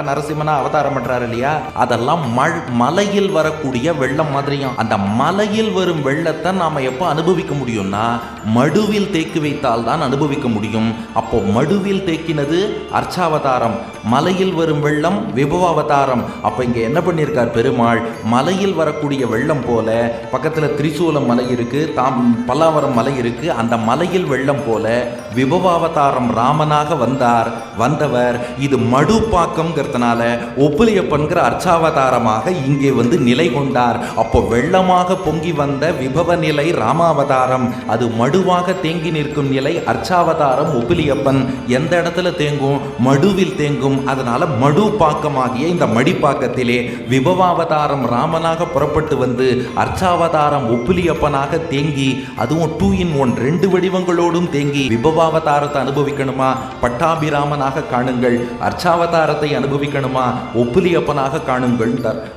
நரசிம்மனா அவதாரம் பண்றாரு இல்லையா, அதெல்லாம் மலையில் வரக்கூடிய வெள்ளம் மாதிரியும். அந்த மலையில் வரும் வெள்ளத்தை நாம எப்ப அனுபவிக்க முடியும்னா மடுவில் தேக்கி வைத்தால் தான் அனுபவிக்க முடியும். அப்போ மடுவில் தேக்கினது அர்ச்சாவதாரம், மலையில் வரும் வெள்ளம் விபவாவதாரம். அப்ப இங்க என்ன பண்ணியிருக்கார் பெருமாள், மலையில் வரக்கூடிய வெள்ளம் போல பக்கத்துல திரிசூலம் மலை இருக்கு, பல்லாவரம் மலை இருக்கு, அந்த மலையில் வெள்ளம் போல விபவாவதாரம் ராமனாக வந்தவர். இது மடுப்பாக்கம்ங்கிறதுனால ஒப்புலியப்பன்கிற அர்ச்சாவதாரமாக இங்கே வந்து நிலை கொண்டார். அப்போ வெள்ளமாக பொங்கி வந்த விபவ நிலை ராமாவதாரம், அது மடுவாக தேங்கி நிற்கும் நிலை அர்ச்சாவதாரம் ஒப்புலியப்பன். எந்த இடத்துல தேங்கும், மடுவில் தேங்கும். அதனால மடுப்பாக்கமாகிய இந்த மடிப்பாக்கத்திலே விபவாவதாரம் ராமனாக புறப்பட்டு வந்து அர்ச்சாவதாரம் ஒப்புலியப்பனாக தேங்கி, அதுவும் 2 in 1 2 வடிவங்களோடும் தேங்கி. விபவாவதாரத்தை அனுபவிக்கணுமா, பட்டாபிராமனாக காணுங்கள். அர்ச்சாவதாரத்தை அனுபவிக்கணுமா, ஒப்புலியப்பனாக காணுங்கள்.